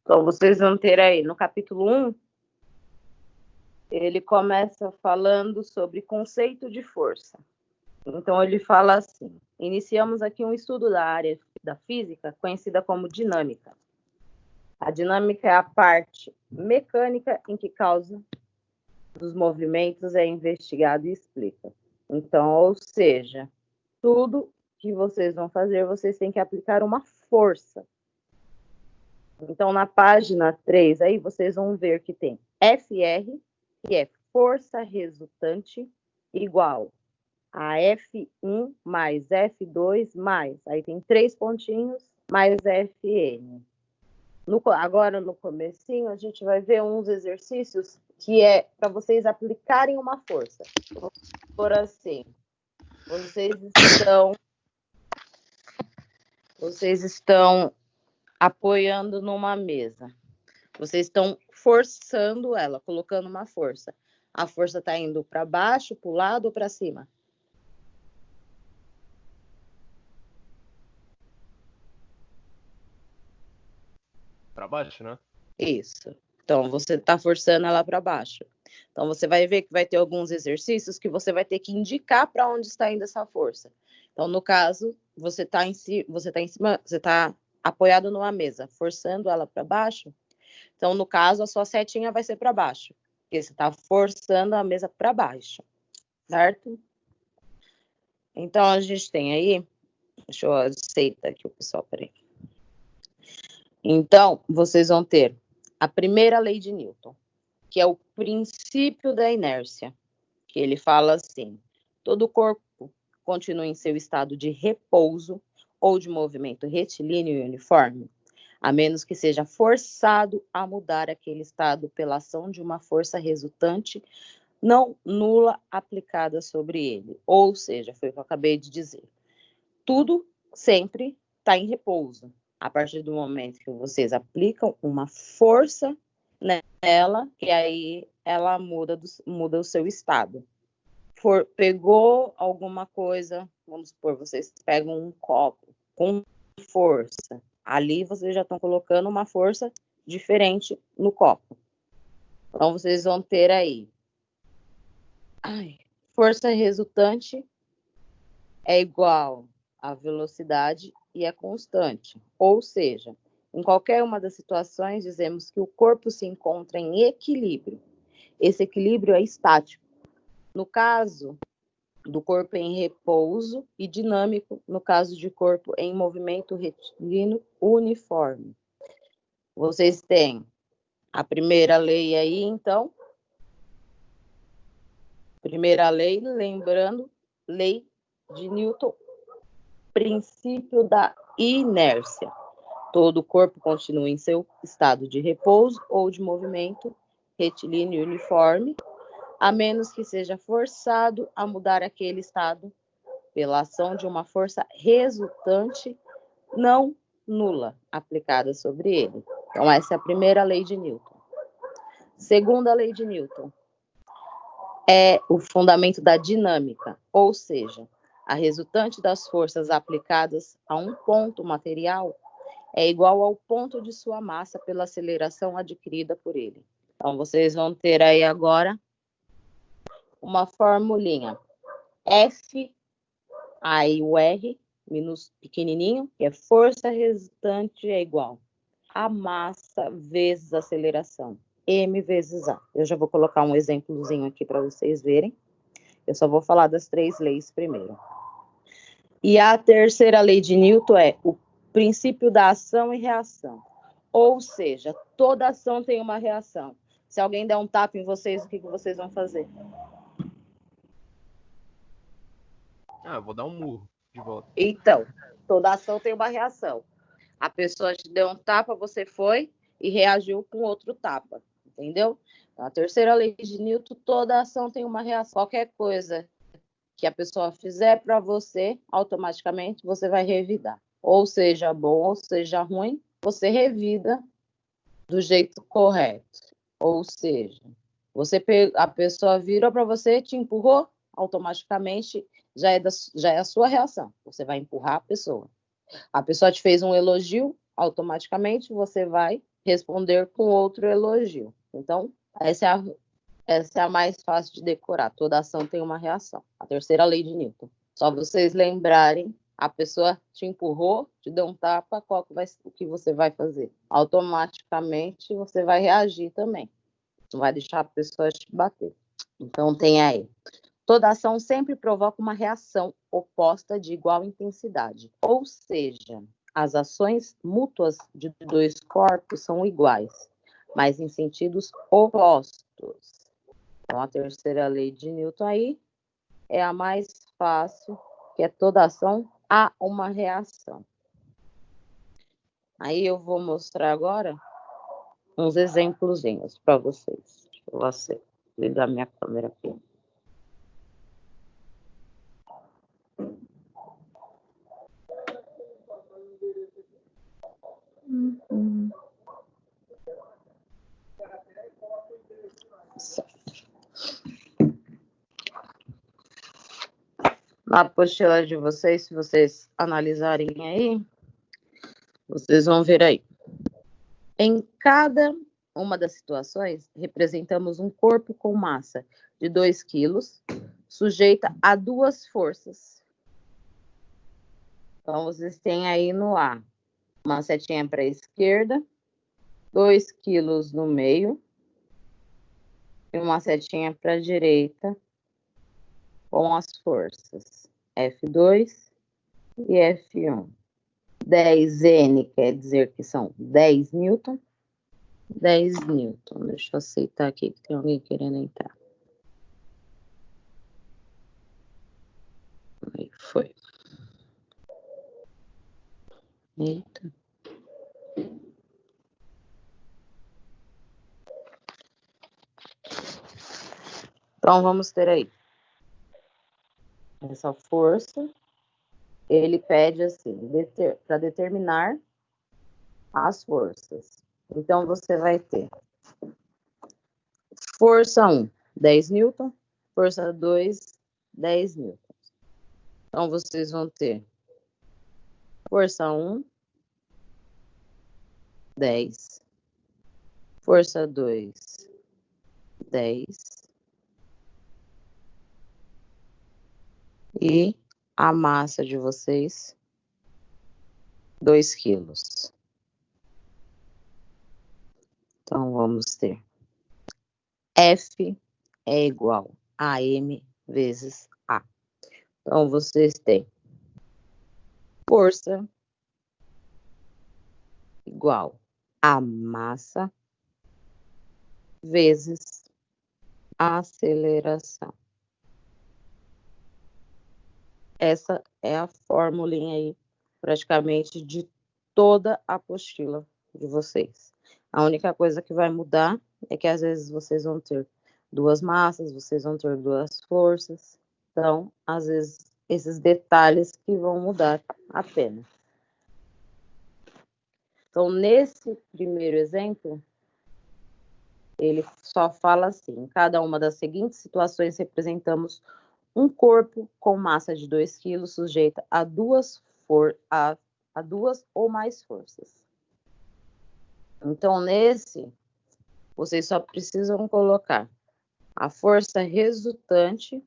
Então, vocês vão ter aí, no capítulo 1, ele começa falando sobre conceito de força. Então, ele fala assim: iniciamos aqui um estudo da área da física conhecida como dinâmica. A dinâmica é a parte mecânica em que causa dos movimentos é investigado e explica. Então, ou seja, tudo que vocês vão fazer, vocês têm que aplicar uma força. Então, na página 3, aí vocês vão ver que tem FR, que é força resultante, igual a F1 mais F2 mais, aí tem 3 pontinhos, mais Fn. Agora, no comecinho, a gente vai ver uns exercícios que é para vocês aplicarem uma força. Por assim, vocês estão apoiando numa mesa. Vocês estão forçando ela, colocando uma força. A força está indo para baixo, para o lado ou para cima? Para baixo, né? Isso. Então, você está forçando ela para baixo. Então, você vai ver que vai ter alguns exercícios que você vai ter que indicar para onde está indo essa força. Então, no caso, você está em cima, você está apoiado numa mesa, forçando ela para baixo. Então, no caso, a sua setinha vai ser para baixo, porque você está forçando a mesa para baixo, certo? Então, a gente tem aí, deixa eu aceitar aqui o pessoal, peraí. Então, vocês vão ter a primeira lei de Newton, que é o princípio da inércia, que ele fala assim: todo corpo continua em seu estado de repouso ou de movimento retilíneo e uniforme, a menos que seja forçado a mudar aquele estado pela ação de uma força resultante não nula aplicada sobre ele. Ou seja, foi o que eu acabei de dizer. Tudo sempre está em repouso. A partir do momento que vocês aplicam uma força nela, que aí ela muda o seu estado. Pegou alguma coisa, vamos supor, vocês pegam um copo com força. Ali vocês já estão colocando uma força diferente no copo. Então, vocês vão ter aí força resultante é igual à velocidade e é constante. Ou seja, em qualquer uma das situações, dizemos que o corpo se encontra em equilíbrio. Esse equilíbrio é estático. No caso do corpo em repouso e dinâmico, no caso de corpo em movimento retilíneo uniforme. Vocês têm a primeira lei aí, então. Primeira lei, lembrando, lei de Newton, princípio da inércia. Todo corpo continua em seu estado de repouso ou de movimento retilíneo uniforme, a menos que seja forçado a mudar aquele estado pela ação de uma força resultante não nula aplicada sobre ele. Então, essa é a primeira lei de Newton. Segunda lei de Newton é o fundamento da dinâmica, ou seja, a resultante das forças aplicadas a um ponto material é igual ao ponto de sua massa pela aceleração adquirida por ele. Então, vocês vão ter aí agora uma formulinha. F, aí o R, pequenininho, que é força resultante é igual a massa vezes aceleração. M vezes A. Eu já vou colocar um exemplozinho aqui para vocês verem. Eu só vou falar das 3 leis primeiro. E a terceira lei de Newton é o princípio da ação e reação. Ou seja, toda ação tem uma reação. Se alguém der um tapa em vocês, o que vocês vão fazer? Eu vou dar um murro de volta. Então, toda ação tem uma reação. A pessoa te deu um tapa, você foi e reagiu com outro tapa. Entendeu? A terceira lei de Newton, toda ação tem uma reação. Qualquer coisa que a pessoa fizer para você, automaticamente você vai revidar. Ou seja bom, ou seja ruim, você revida do jeito correto. Ou seja, a pessoa virou para você, te empurrou, automaticamente já é a sua reação. Você vai empurrar a pessoa. A pessoa te fez um elogio, automaticamente você vai responder com outro elogio. Então, essa é a mais fácil de decorar. Toda ação tem uma reação. A terceira lei de Newton. Só vocês lembrarem, a pessoa te empurrou, te deu um tapa, o que você vai fazer? Automaticamente você vai reagir também. Não vai deixar a pessoa te bater. Então tem aí. Toda ação sempre provoca uma reação oposta de igual intensidade. Ou seja, as ações mútuas de dois corpos são iguais, mas em sentidos opostos. Então, a terceira lei de Newton aí é a mais fácil, que é toda ação há uma reação. Aí eu vou mostrar agora uns exemplozinhos para vocês. Deixa eu ligar minha câmera aqui. Na apostila de vocês, se vocês analisarem aí, vocês vão ver aí. Em cada uma das situações, representamos um corpo com massa de 2 quilos, sujeita a duas forças. Então, vocês têm aí no A, uma setinha para a esquerda, 2 quilos no meio, e uma setinha para a direita, com as forças F2 e F1. 10N quer dizer que são 10 Newton. 10 Newton. Deixa eu aceitar aqui que tem alguém querendo entrar. Aí foi. Eita. Então, vamos ter aí essa força. Ele pede assim, para determinar as forças. Então, você vai ter força 1, 10 Newton, força 2, 10 Newton. Então, vocês vão ter força 1, 10. Força 2, 10. E a massa de vocês, 2 quilos. Então, vamos ter F é igual a M vezes A. Então, vocês têm força igual a massa vezes a aceleração. Essa é a formulinha aí, praticamente, de toda a apostila de vocês. A única coisa que vai mudar é que às vezes vocês vão ter duas massas, vocês vão ter duas forças. Então, às vezes, esses detalhes que vão mudar apenas. Então, nesse primeiro exemplo, ele só fala assim: em cada uma das seguintes situações representamos um corpo com massa de 2 kg sujeita a duas ou mais forças. Então, nesse, vocês só precisam colocar a força resultante,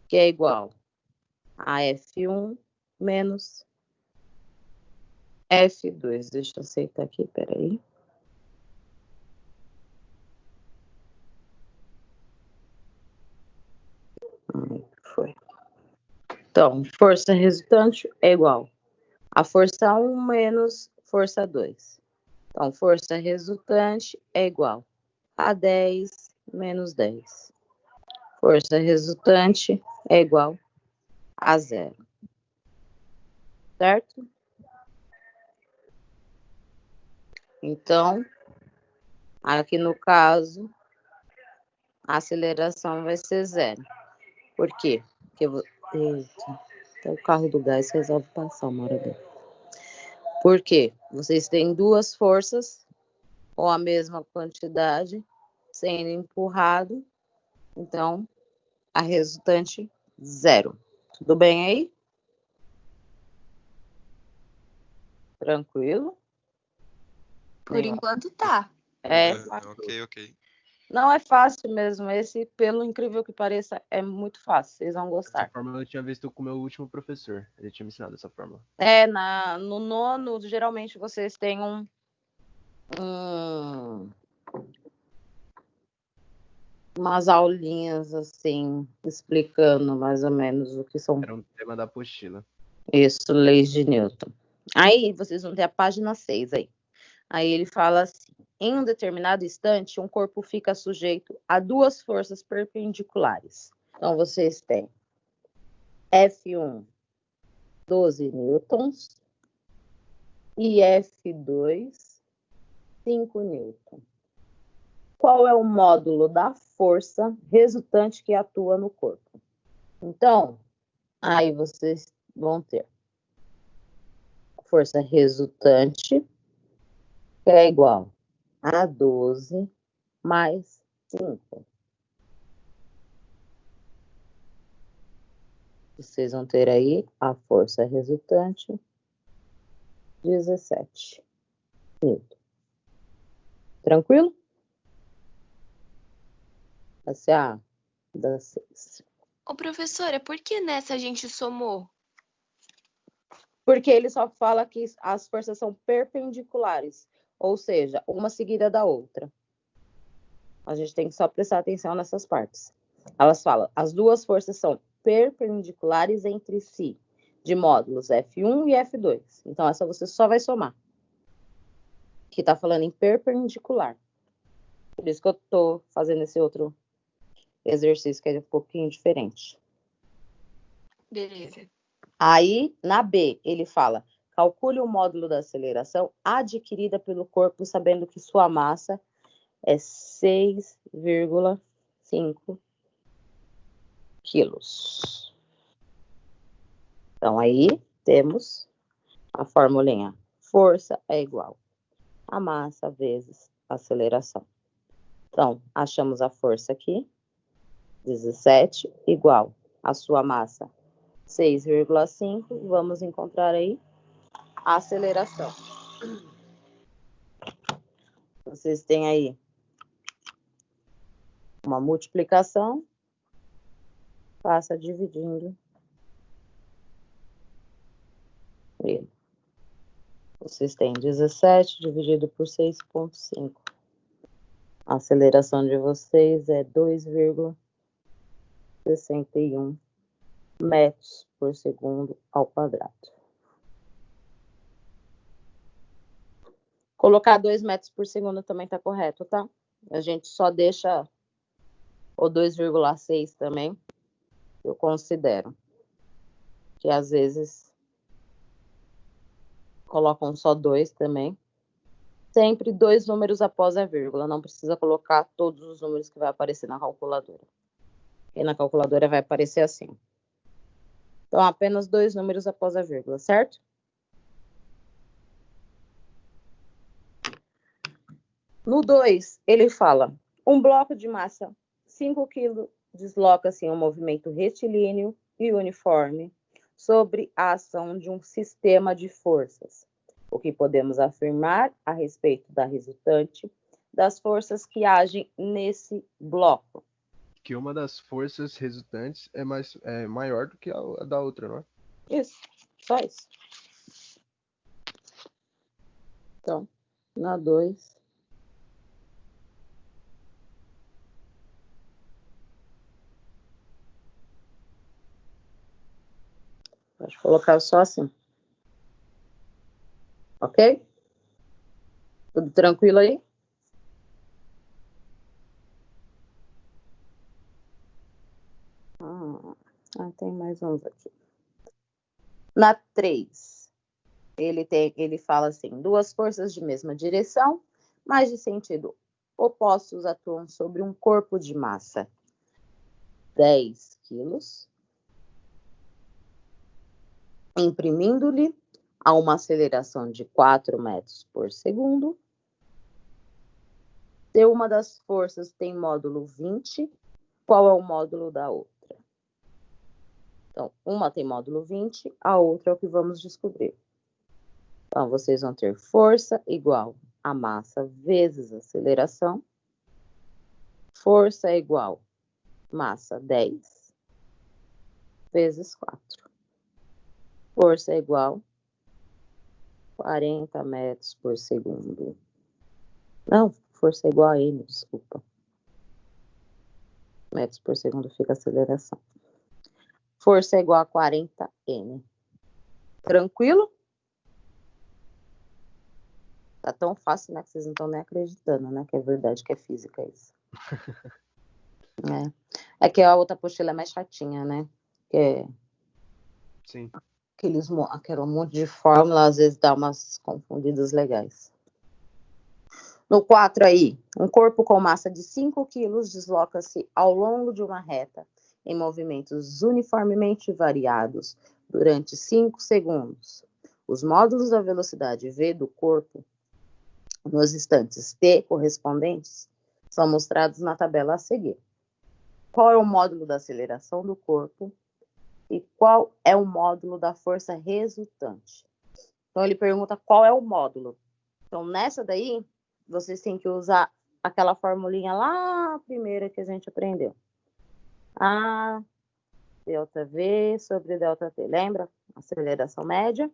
que é igual a F1 menos F2. Deixa eu aceitar aqui, peraí. Foi. Então, força resultante é igual a força 1 menos força 2. Então, força resultante é igual a 10 menos 10. Força resultante é igual a 0. Certo? Então, aqui no caso, a aceleração vai ser 0. Por quê? Porque eita, até o carro do gás resolve passar uma hora dele. Por quê? Vocês têm duas forças ou a mesma quantidade sendo empurrado, então a resultante 0. Tudo bem aí? Tranquilo? Por enquanto tá. Ok. Não é fácil mesmo. Esse, pelo incrível que pareça, é muito fácil. Vocês vão gostar. Essa fórmula eu tinha visto com o meu último professor. Ele tinha me ensinado essa fórmula. No nono, geralmente vocês têm umas aulinhas assim, explicando mais ou menos o que são. Era um tema da apostila. Isso, leis de Newton. Aí vocês vão ter a página 6 aí. Aí ele fala assim: em um determinado instante, um corpo fica sujeito a duas forças perpendiculares. Então vocês têm F1, 12 newtons, e F2, 5 newtons. Qual é o módulo da força resultante que atua no corpo? Então, aí vocês vão ter a força resultante, que é igual a 12 mais 5. Vocês vão ter aí a força resultante, 17 newton. Tranquilo? Essa é a da 6. Ô, professora, por que nessa a gente somou? Porque ele só fala que as forças são perpendiculares, ou seja, uma seguida da outra. A gente tem que só prestar atenção nessas partes. Elas falam, as duas forças são perpendiculares entre si, de módulos F1 e F2. Então, essa você só vai somar. Que está falando em perpendicular. Por isso que eu estou fazendo esse outro exercício, que é um pouquinho diferente. Beleza. Aí, na B, ele fala, calcule o módulo da aceleração adquirida pelo corpo, sabendo que sua massa é 6,5 quilos. Então, aí temos a formulinha. Força é igual a massa vezes a aceleração. Então, achamos a força aqui, 17, igual a sua massa, 6,5. Vamos encontrar aí a aceleração. Vocês têm aí uma multiplicação, passa dividindo ele. Vocês têm 17 dividido por 6,5. A aceleração de vocês é 2,61 metros por segundo ao quadrado. Colocar 2 metros por segundo também está correto, tá? A gente só deixa o 2,6 também, eu considero. Que às vezes colocam só 2 também. Sempre 2 números após a vírgula. Não precisa colocar todos os números que vai aparecer na calculadora. E na calculadora vai aparecer assim. Então, apenas 2 números após a vírgula, certo? No 2, ele fala, um bloco de massa 5 kg desloca-se em um movimento retilíneo e uniforme sobre a ação de um sistema de forças. O que podemos afirmar a respeito da resultante das forças que agem nesse bloco? Que uma das forças resultantes é maior do que a da outra, não é? Isso, só isso. Então, na 2... Pode colocar só assim. Ok? Tudo tranquilo aí? Tem mais uns aqui. Na 3, ele fala assim, duas forças de mesma direção, mas de sentido opostos atuam sobre um corpo de massa 10 quilos, imprimindo-lhe a uma aceleração de 4 metros por segundo. Se uma das forças tem módulo 20, qual é o módulo da outra? Então, uma tem módulo 20, a outra é o que vamos descobrir. Então, vocês vão ter força igual a massa vezes a aceleração. Força é igual massa 10 vezes 4. Força é igual 40 metros por segundo. Não, força é igual a N, desculpa. Metros por segundo fica a aceleração. Força é igual a 40 N. Tranquilo? Tá tão fácil, né? Que vocês não estão nem acreditando, né? Que é verdade, que é física isso. É que a outra apostila é mais chatinha, né? Que é Sim. aquele monte de fórmula, às vezes dá umas confundidas legais. No 4 aí, um corpo com massa de 5 quilos desloca-se ao longo de uma reta em movimentos uniformemente variados durante 5 segundos. Os módulos da velocidade v do corpo nos instantes t correspondentes são mostrados na tabela a seguir. Qual é o módulo da aceleração do corpo e qual é o módulo da força resultante? Então, ele pergunta qual é o módulo. Então, nessa daí, vocês têm que usar aquela formulinha lá primeira que a gente aprendeu. A delta V sobre delta T. Lembra? Aceleração média.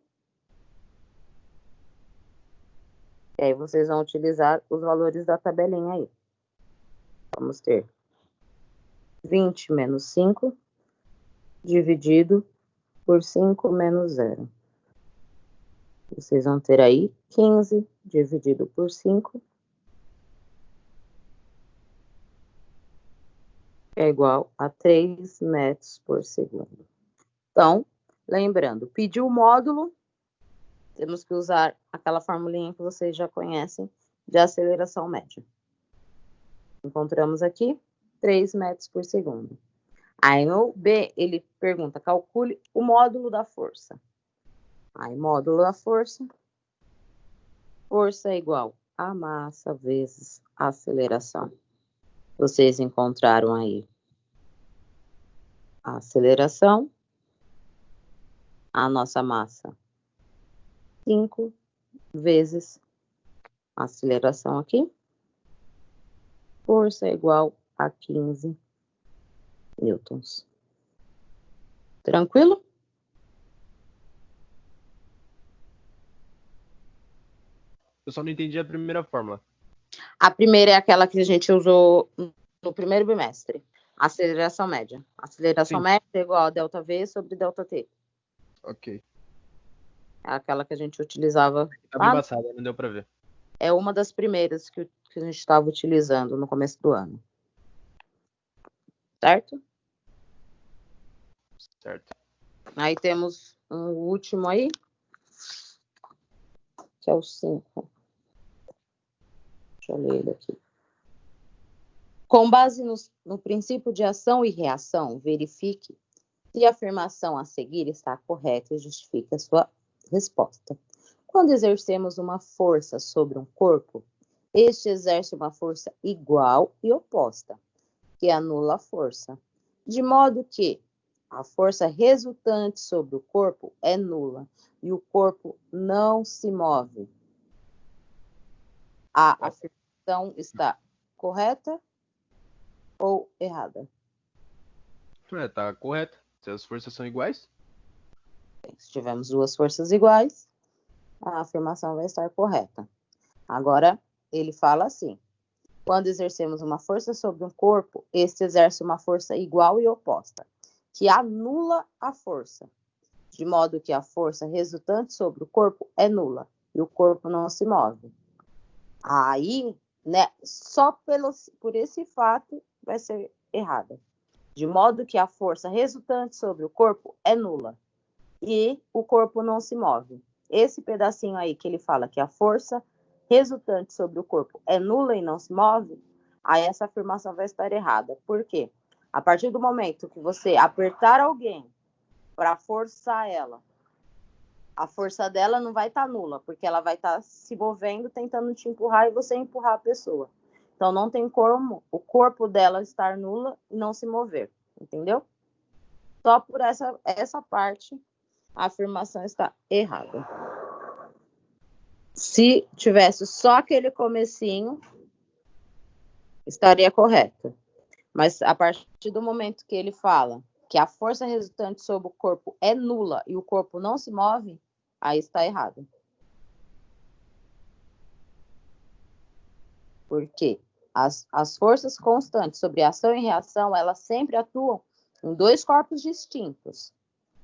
E aí vocês vão utilizar os valores da tabelinha aí. Vamos ter 20 menos 5 dividido por 5 menos 0. Vocês vão ter aí 15 dividido por 5 é igual a 3 metros por segundo. Então, lembrando, pedir o módulo, temos que usar aquela formulinha que vocês já conhecem de aceleração média. Encontramos aqui 3 metros por segundo. Aí no B, ele pergunta, calcule o módulo da força. Aí, módulo da força. Força é igual a massa vezes a aceleração. Vocês encontraram aí a aceleração, a nossa massa, 5 vezes a aceleração aqui. Força é igual a 15 newtons. Tranquilo? Eu só não entendi a primeira fórmula. A primeira é aquela que a gente usou no primeiro bimestre. Aceleração média. Aceleração Sim. média é igual a delta V sobre delta T. Ok. É aquela que a gente utilizava. Tava embaçada, não deu pra ver. É uma das primeiras que a gente estava utilizando no começo do ano. Certo? Certo. Aí temos um último aí, que é o 5. Deixa eu ler ele aqui. Com base no princípio de ação e reação, verifique se a afirmação a seguir está correta e justifique a sua resposta. Quando exercemos uma força sobre um corpo, este exerce uma força igual e oposta, que anula a força, de modo que a força resultante sobre o corpo é nula e o corpo não se move. A afirmação está correta ou errada? Tá correto. Se as forças são iguais? Se tivermos duas forças iguais, a afirmação vai estar correta. Agora, ele fala assim: quando exercemos uma força sobre um corpo, este exerce uma força igual e oposta, que anula a força, de modo que a força resultante sobre o corpo é nula e o corpo não se move. Aí, né, só por esse fato vai ser errada. De modo que a força resultante sobre o corpo é nula e o corpo não se move. Esse pedacinho aí que ele fala que a força resultante sobre o corpo é nula e não se move, aí essa afirmação vai estar errada. Por quê? A partir do momento que você apertar alguém para forçar ela, a força dela não vai estar nula, porque ela vai estar se movendo, tentando te empurrar e você empurrar a pessoa. Então, não tem como o corpo dela estar nula e não se mover, entendeu? Só por essa parte, a afirmação está errada. Se tivesse só aquele comecinho, estaria correto. Mas a partir do momento que ele fala que a força resultante sobre o corpo é nula e o corpo não se move, aí está errado. Porque as forças constantes sobre ação e reação, elas sempre atuam em dois corpos distintos.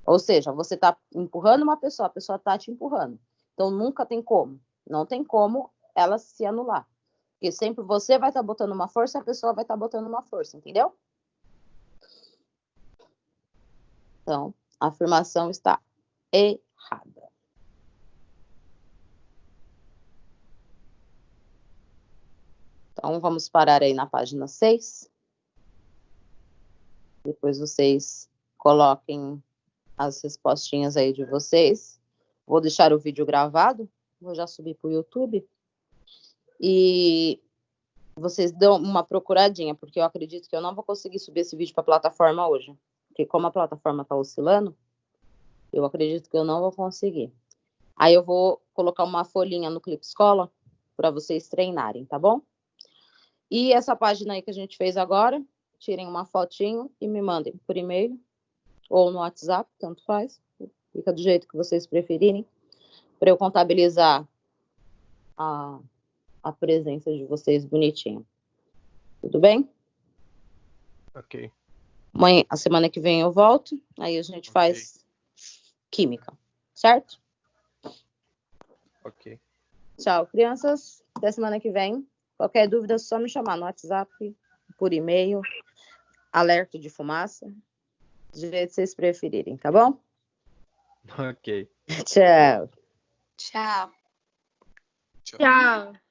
Ou seja, você está empurrando uma pessoa, a pessoa está te empurrando. Então, nunca tem como. Não tem como ela se anular. Porque sempre você vai estar botando uma força e a pessoa vai estar botando uma força, entendeu? Então, a afirmação está errada. Então, vamos parar aí na página 6. Depois vocês coloquem as respostinhas aí de vocês. Vou deixar o vídeo gravado. Vou já subir para o YouTube. E vocês dão uma procuradinha, porque eu acredito que eu não vou conseguir subir esse vídeo para a plataforma hoje. Porque como a plataforma está oscilando, eu acredito que eu não vou conseguir. Aí eu vou colocar uma folhinha no Clipe Escola para vocês treinarem, tá bom? E essa página aí que a gente fez agora, tirem uma fotinho e me mandem por e-mail ou no WhatsApp, tanto faz. Fica do jeito que vocês preferirem, para eu contabilizar a presença de vocês bonitinho. Tudo bem? Ok. A semana que vem eu volto, aí a gente faz química, certo? Ok. Tchau, crianças. Até semana que vem. Qualquer dúvida é só me chamar no WhatsApp, por e-mail, alerta de fumaça, do jeito que vocês preferirem, tá bom? Ok. Tchau. Tchau. Tchau. Tchau.